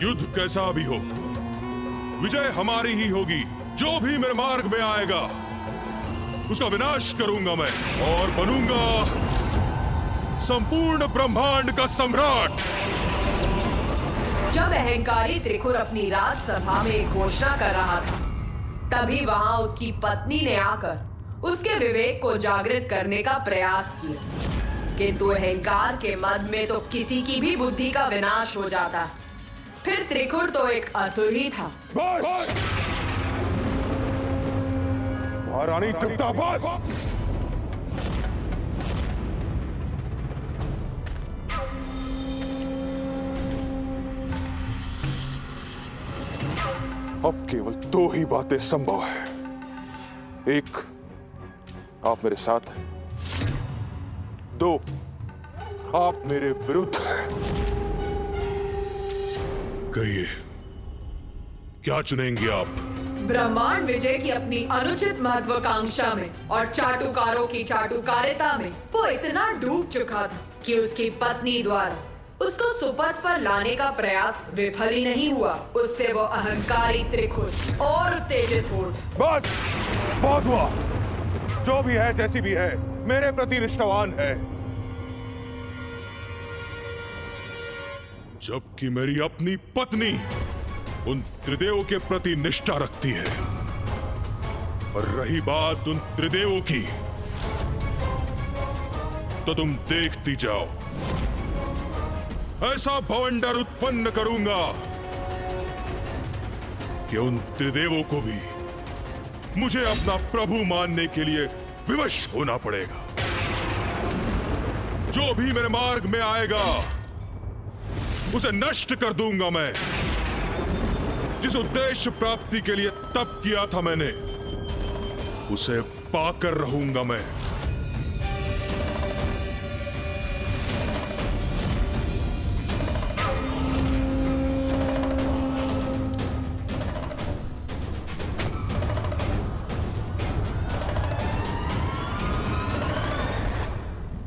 युद्ध कैसा भी हो, विजय हमारी ही होगी। जो भी मेरे मार्ग में आएगा उसका विनाश करूंगा मैं और बनूंगा संपूर्ण ब्रह्मांड का सम्राट। जब अहंकारी त्रिकुर अपनी राजसभा में एक घोषणा कर रहा था, तभी वहां उसकी पत्नी ने आकर उसके विवेक को जागृत करने का प्रयास किया। किंतु अहंकार के मद में तो किसी की भी बुद्धि का विनाश हो जाता। फिर त्रिकुर तो एक असुर ही था। महारानी तृप्ता, बस! अब केवल दो ही बातें संभव है। एक, आप मेरे साथ हैं। दो, आप मेरे विरुद्ध हैं। कहिए, क्या चुनेंगे आप? ब्रह्मांड विजय की अपनी अनुचित महत्वाकांक्षा में और चाटुकारों की चाटुकारिता में वो इतना डूब चुका था कि उसकी पत्नी द्वारा उसको सुपथ पर लाने का प्रयास विफल ही नहीं हुआ। उससे वो अहंकारी त्रिकुर और उत्तेजित हो। बस, बहुत हुआ। जो भी है, जैसी भी है, मेरे प्रति निष्ठावान है। जबकि मेरी अपनी पत्नी उन त्रिदेवों के प्रति निष्ठा रखती है। और रही बात उन त्रिदेवों की, तो तुम देखती जाओ। ऐसा भवंडर उत्पन्न करूंगा कि उन त्रिदेवों को भी मुझे अपना प्रभु मानने के लिए विवश होना पड़ेगा। जो भी मेरे मार्ग में आएगा उसे नष्ट कर दूंगा मैं। जिस उद्देश्य प्राप्ति के लिए तप किया था मैंने, उसे पाकर रहूंगा मैं।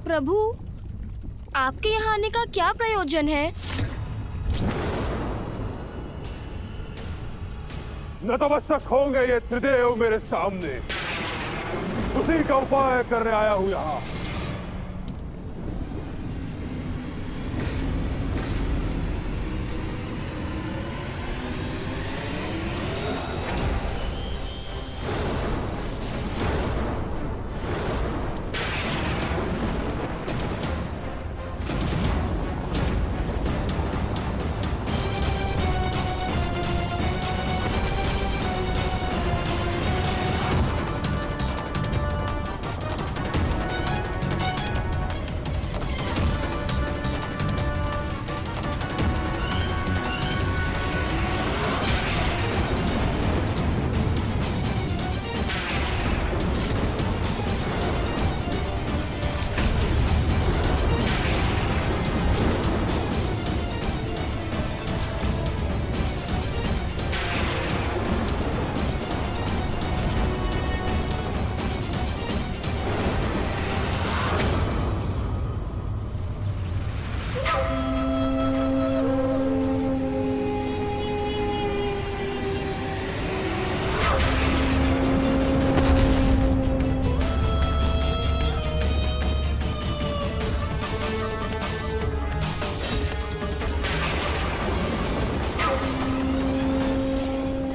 प्रभु, आपके यहाँ आने का क्या प्रयोजन है? नतमस्तक होंगे ये त्रिदेव मेरे सामने। उसी का उपाय करने आया हूं यहां।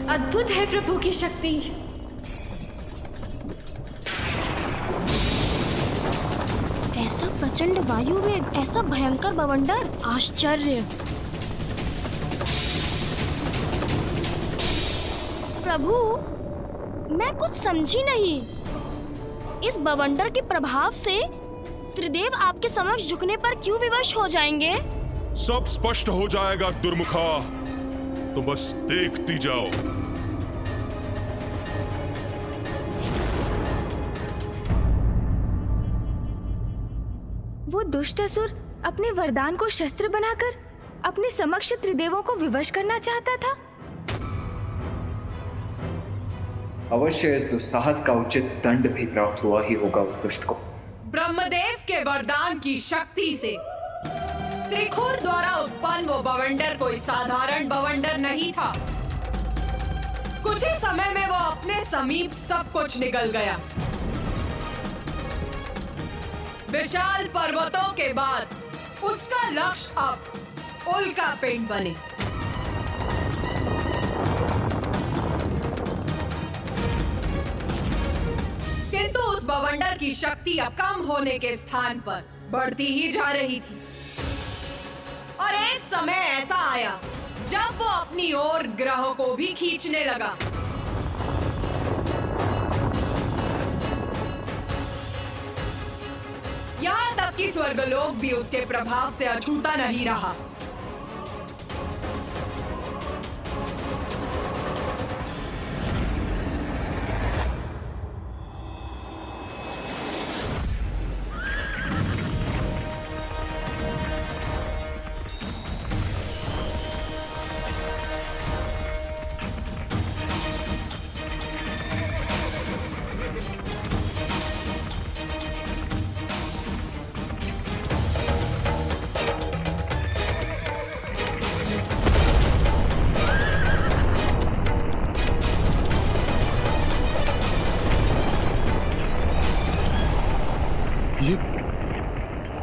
अद्भुत है प्रभु की शक्ति। ऐसा प्रचंड वायु वेग, ऐसा भयंकर बवंडर, आश्चर्य। प्रभु, मैं कुछ समझी नहीं। इस बवंडर के प्रभाव से त्रिदेव आपके समक्ष झुकने पर क्यों विवश हो जाएंगे? सब स्पष्ट हो जाएगा दुर्मुखा, तो बस देखती जाओ। वो दुष्ट असुर अपने वरदान को शस्त्र बनाकर अपने समक्ष त्रिदेवों को विवश करना चाहता था। अवश्य दुस्साहस का उचित दंड भी प्राप्त हुआ ही होगा उस दुष्ट को। ब्रह्मदेव के वरदान की शक्ति से त्रिखुर द्वारा उत्पन्न वो बवंडर कोई साधारण बवंडर नहीं था। कुछ ही समय में वो अपने समीप सब कुछ निगल गया। विशाल पर्वतों के बाद उसका लक्ष्य अब उल्का पिंड बने। किंतु उस बवंडर की शक्ति अब कम होने के स्थान पर बढ़ती ही जा रही थी और एक समय ऐसा आया जब वो अपनी ओर ग्रहों को भी खींचने लगा। यहां तक कि स्वर्गलोक भी उसके प्रभाव से अछूता नहीं रहा।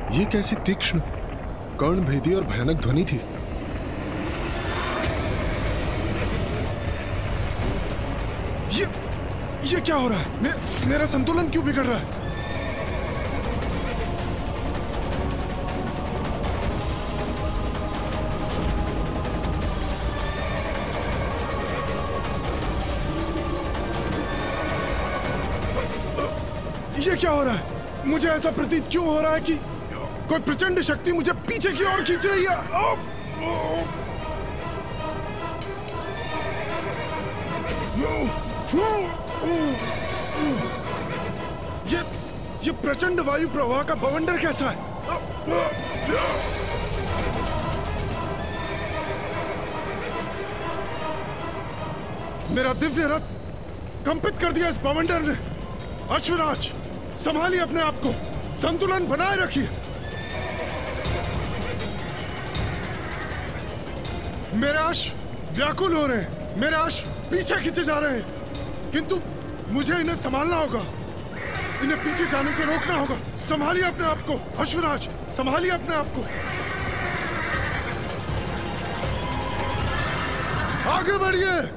ये कैसी तीक्ष्ण, कर्णभेदी और भयानक ध्वनि थी। ये क्या हो रहा है? मेरा संतुलन क्यों बिगड़ रहा है? ये क्या हो रहा है? मुझे ऐसा प्रतीत क्यों हो रहा है कि कोई प्रचंड शक्ति मुझे पीछे की ओर खींच रही है। ये प्रचंड वायु प्रवाह का बवंडर कैसा है? मेरा दिव्य रथ कंपित कर दिया इस बवंडर ने। अश्वराज, संभालिए अपने आप को, संतुलन बनाए रखिए। मेरे अश्व व्याकुल हो रहे हैं, मेरे अश्व पीछे खींचे जा रहे हैं, किंतु मुझे इन्हें संभालना होगा, इन्हें पीछे जाने से रोकना होगा। संभालिए अपने आप को अश्वराज, संभालिए अपने आप को। आगे बढ़िए।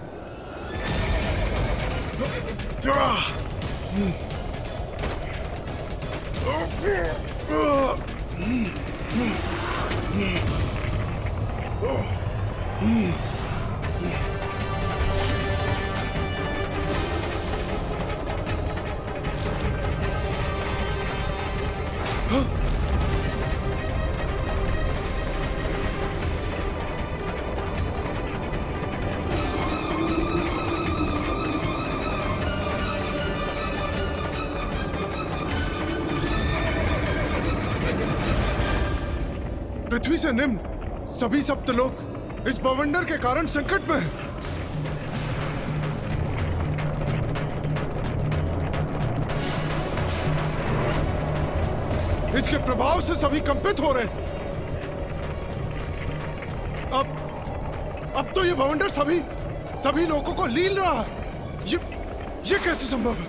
पृथ्वी से निम्न सभी सप्तलोक इस बवंडर के कारण संकट में हैं। इसके प्रभाव से सभी कंपित हो रहे हैं। अब तो ये बवंडर सभी लोगों को लील रहा है। ये कैसे संभव है?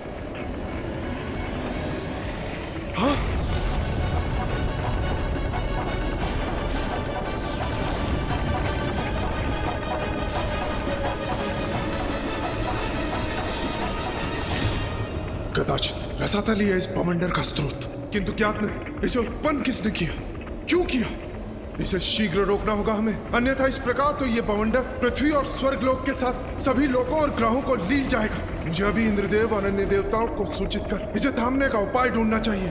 हाँ? कदाचित रसातली है इस बवंडर का स्रोत, किंतु ज्ञात नहीं इसे उत्पन्न किसने किया, क्यों किया। इसे शीघ्र रोकना होगा हमें, अन्यथा इस प्रकार तो ये बवंडर पृथ्वी और स्वर्गलोक के साथ सभी लोगों और ग्रहों को लील जाएगा। मुझे अभी इंद्रदेव और अन्य देवताओं को सूचित कर इसे थामने का उपाय ढूंढना चाहिए।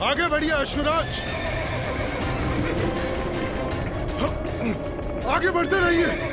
आगे बढ़िए अश्वराज, आगे बढ़ते रहिए।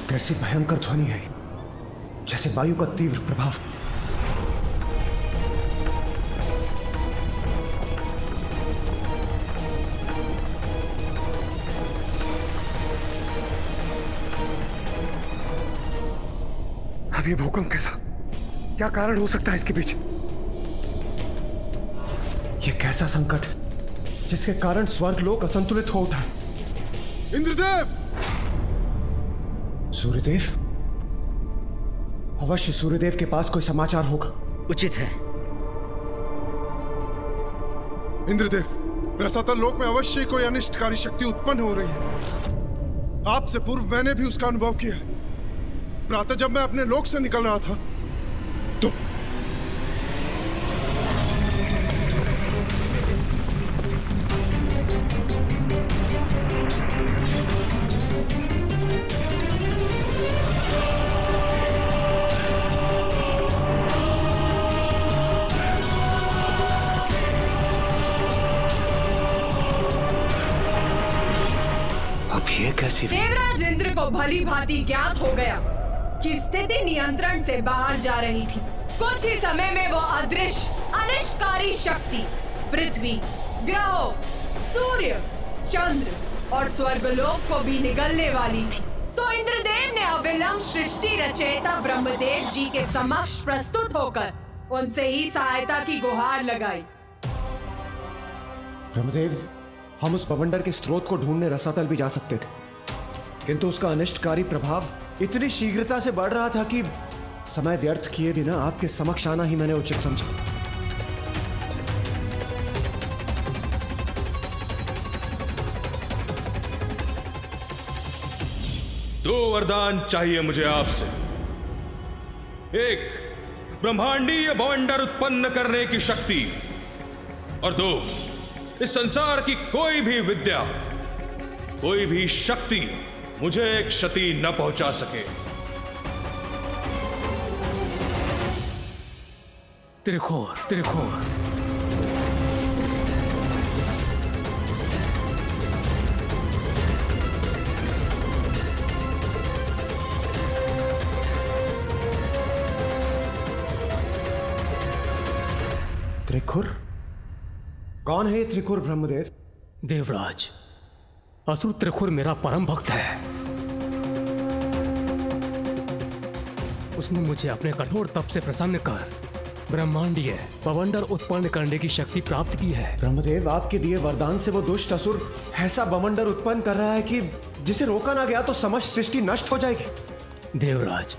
कैसी भयंकर ध्वनि है। जैसे वायु का तीव्र प्रभाव। अब ये भूकंप कैसा, क्या कारण हो सकता है इसके पीछे? ये कैसा संकट है जिसके कारण स्वर्गलोक असंतुलित हो उठा? इंद्रदेव! सूर्यदेव? अवश्य सूर्यदेव के पास कोई समाचार होगा। उचित है। इंद्रदेव, रसातल लोक में अवश्य कोई अनिष्टकारी शक्ति उत्पन्न हो रही है। आपसे पूर्व मैंने भी उसका अनुभव किया है। प्रातः जब मैं अपने लोक से निकल रहा था तो अब ये कैसी? देवराज इंद्र को भली भांति ज्ञात हो गया कि स्थिति नियंत्रण से बाहर जा रही थी। कुछ ही समय में वो अदृश्य अनिष्टकारी शक्ति पृथ्वी, ग्रहों, सूर्य, चंद्र और स्वर्गलोक को भी निगलने वाली थी। तो इंद्रदेव ने अविलंब सृष्टि रचयिता ब्रह्मदेव जी के समक्ष प्रस्तुत होकर उनसे ही सहायता की गुहार लगाई। ब्रह्मदेव, हम उस बवंडर के स्रोत को ढूंढने रसातल भी जा सकते थे, किंतु उसका अनिष्टकारी प्रभाव इतनी शीघ्रता से बढ़ रहा था कि समय व्यर्थ किए बिना आपके समक्ष आना ही मैंने उचित समझा। दो वरदान चाहिए मुझे आपसे। एक, ब्रह्मांडीय बवंडर उत्पन्न करने की शक्ति, और दो, इस संसार की कोई भी विद्या, कोई भी शक्ति मुझे एक क्षति न पहुंचा सके। त्रिखोर, त्रिखोर। त्रिखुर? कौन है ये त्रिखुर ब्रह्मदेव? देवराज, असुर त्रिखुर मेरा परम भक्त है। उसने मुझे अपने कठोर तप से प्रसन्न कर ब्रह्मांडीय बवंडर उत्पन्न करने की शक्ति प्राप्त की है। ब्रह्मदेव, आपके दिए वरदान से वो दुष्ट असुर ऐसा बवंडर उत्पन्न कर रहा है कि जिसे रोका ना गया तो समस्त सृष्टि नष्ट हो जाएगी। देवराज,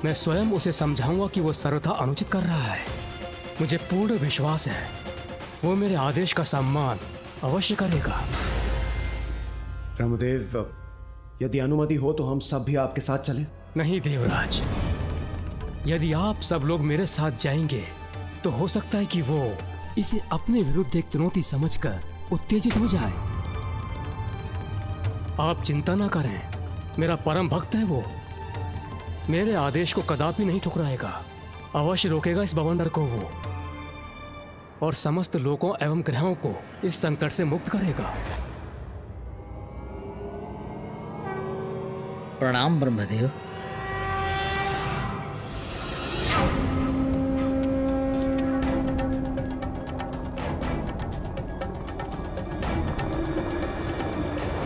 मैं स्वयं उसे समझाऊंगा कि वो सर्वथा अनुचित कर रहा है। मुझे पूर्ण विश्वास है वो मेरे आदेश का सम्मान अवश्य करेगा। ब्रह्मदेव, यदि अनुमति हो तो हम सब भी आपके साथ चलें? नहीं देवराज, यदि आप सब लोग मेरे साथ जाएंगे तो हो सकता है कि वो इसे अपने विरुद्ध एक चुनौती समझकर उत्तेजित हो जाए। आप चिंता ना करें, मेरा परम भक्त है वो। मेरे आदेश को कदापि नहीं ठुकराएगा, अवश्य रोकेगा इस बवंडर को वो, और समस्त लोगों एवं ग्रहों को इस संकट से मुक्त करेगा। प्रणाम ब्रह्मदेव।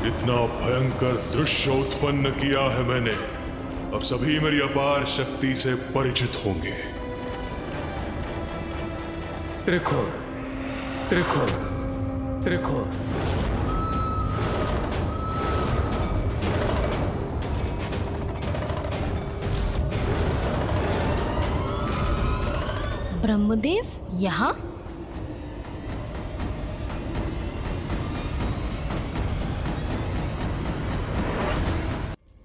इतना भयंकर दृश्य उत्पन्न किया है मैंने, अब सभी मेरी अपार शक्ति से परिचित होंगे। त्रिखुर, त्रिखुर, त्रिखुर। ब्रह्मदेव यहाँ?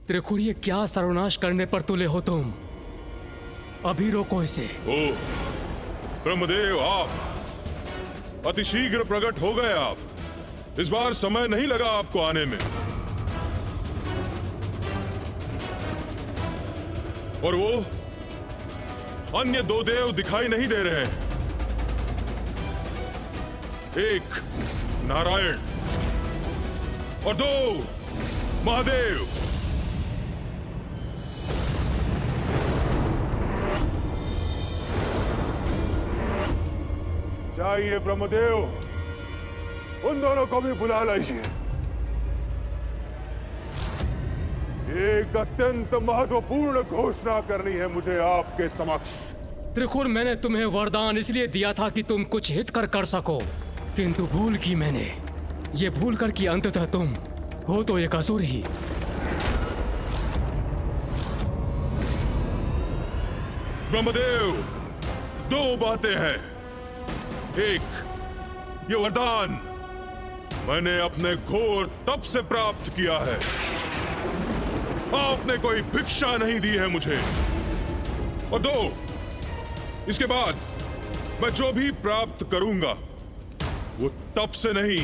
त्रिखुर, ये क्या सर्वनाश करने पर तुले हो तुम? अभी रोको इसे। ओ ब्रह्मदेव, आप अतिशीघ्र प्रकट हो गए। आप इस बार समय नहीं लगा आपको आने में, और वो अन्य दो देव दिखाई नहीं दे रहे हैं। एक नारायण और दो जाइए ब्रह्मदेव, उन दोनों को भी बुला लीजिए। एक अत्यंत महत्वपूर्ण घोषणा करनी है मुझे आपके समक्ष। त्रिखुर, मैंने तुम्हें वरदान इसलिए दिया था कि तुम कुछ हित कर सको, किंतु भूल की मैंने। ये भूल कर कि अंततः तुम हो तो एक असुर ही। ब्रह्मदेव, दो बातें हैं। एक, ये वरदान मैंने अपने घोर तप से प्राप्त किया है। आपने कोई भिक्षा नहीं दी है मुझे। और दो, इसके बाद मैं जो भी प्राप्त करूंगा वो तप से नहीं,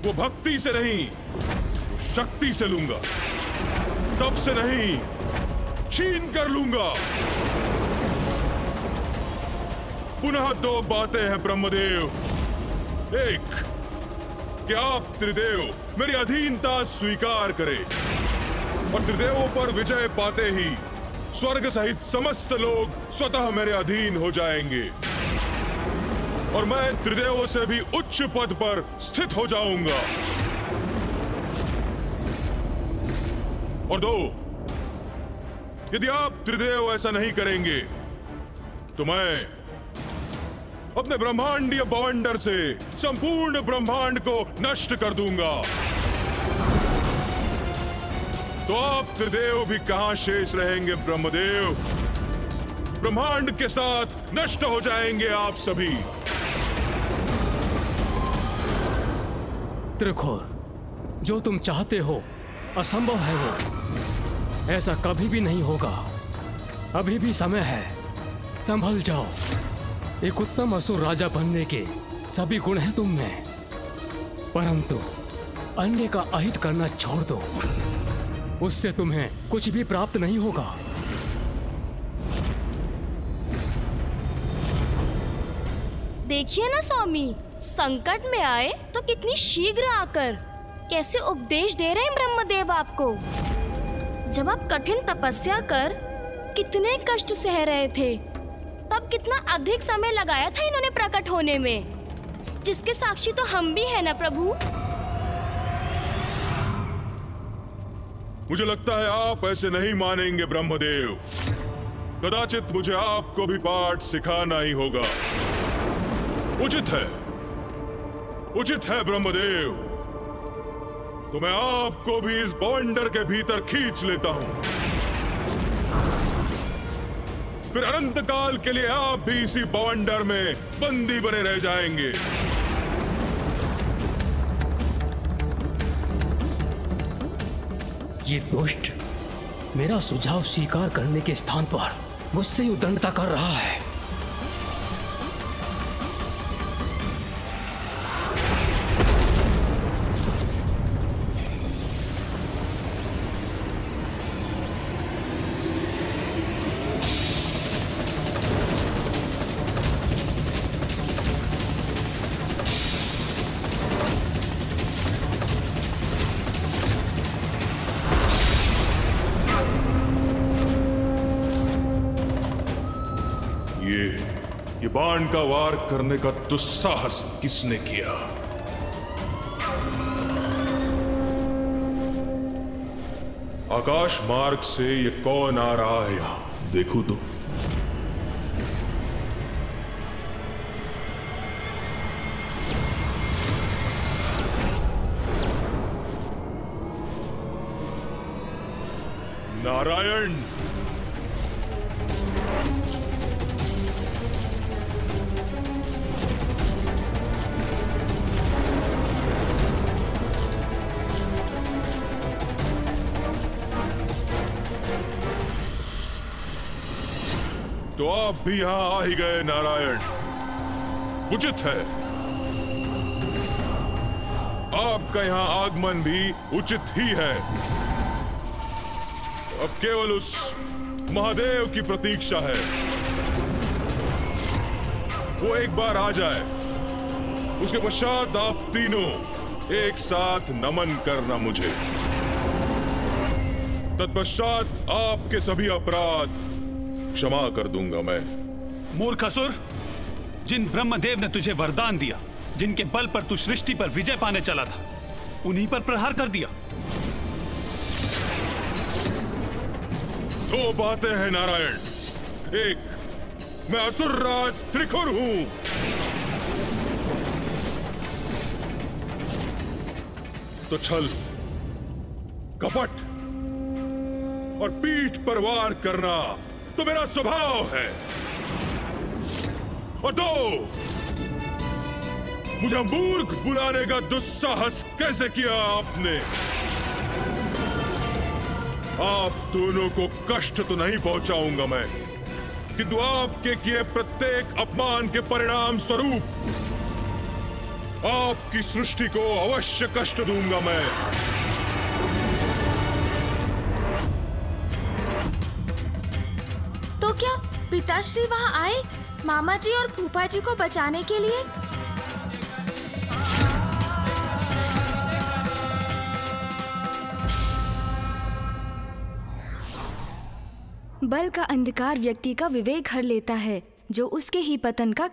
वो भक्ति से नहीं, शक्ति से लूंगा। तप से नहीं, छीन कर लूंगा। पुनः दो बातें हैं ब्रह्मदेव। एक, कि आप त्रिदेव मेरी अधीनता स्वीकार करें, और त्रिदेवों पर विजय पाते ही स्वर्ग सहित समस्त लोग स्वतः मेरे अधीन हो जाएंगे और मैं त्रिदेवों से भी उच्च पद पर स्थित हो जाऊंगा। और दो, यदि आप त्रिदेव ऐसा नहीं करेंगे तो मैं अपने ब्रह्मांडीय बवंडर से संपूर्ण ब्रह्मांड को नष्ट कर दूंगा। तो आप त्रिदेव भी कहां शेष रहेंगे ब्रह्मदेव। ब्रह्मांड के साथ नष्ट हो जाएंगे आप सभी। त्रिखुर, जो तुम चाहते हो असंभव है वो। ऐसा कभी भी नहीं होगा। अभी भी समय है, संभल जाओ। एक उत्तम असुर राजा बनने के सभी गुण हैं तुम में, परंतु अन्य का अहित करना छोड़ दो। उससे तुम्हें कुछ भी प्राप्त नहीं होगा। देखिए ना स्वामी, संकट में आए तो कितनी शीघ्र आकर कैसे उपदेश दे रहे हैं ब्रह्मदेव आपको। जब आप कठिन तपस्या कर कितने कष्ट सह रहे थे, तब कितना अधिक समय लगाया था इन्होंने प्रकट होने में, जिसके साक्षी तो हम भी हैं ना प्रभु। मुझे लगता है आप ऐसे नहीं मानेंगे ब्रह्मदेव। कदाचित मुझे आपको भी पाठ सिखाना ही होगा। उचित है ब्रह्मदेव। तो मैं आपको भी इस बवंडर के भीतर खींच लेता हूं। फिर अनंत काल के लिए आप भी इसी बवंडर में बंदी बने रह जाएंगे। ये दुष्ट मेरा सुझाव स्वीकार करने के स्थान पर मुझसे ही उद्दंडता कर रहा है। ये बाण का वार करने का दुस्साहस किसने किया? आकाश मार्ग से ये कौन आ रहा है यहां? देखूं तो। नारायण, तो आप भी यहां आ ही गए नारायण। उचित है, आपका यहां आगमन भी उचित ही है। अब केवल उस महादेव की प्रतीक्षा है। वो एक बार आ जाए, उसके पश्चात आप तीनों एक साथ नमन करना मुझे। तत्पश्चात आपके सभी अपराध क्षमा कर दूंगा मैं। मूर्ख असुर, जिन ब्रह्मदेव ने तुझे वरदान दिया, जिनके बल पर तू सृष्टि पर विजय पाने चला था, उन्हीं पर प्रहार कर दिया। दो बातें हैं नारायण। एक, मैं असुरराज त्रिखुर हूं। तो छल, कपट और पीठ पर वार करना तो मेरा स्वभाव है। और दो, मुझे मूर्ख बुलाने का दुस्साहस कैसे किया आपने? आप दोनों को कष्ट तो नहीं पहुंचाऊंगा मैं, किंतु आपके किए प्रत्येक अपमान के परिणाम स्वरूप आपकी सृष्टि को अवश्य कष्ट दूंगा मैं। तो क्या पिताश्री वहां आए मामा जी और फूफा जी को बचाने के लिए? बल का अंधकार व्यक्ति का विवेक हर लेता है, जो उसके ही पतन का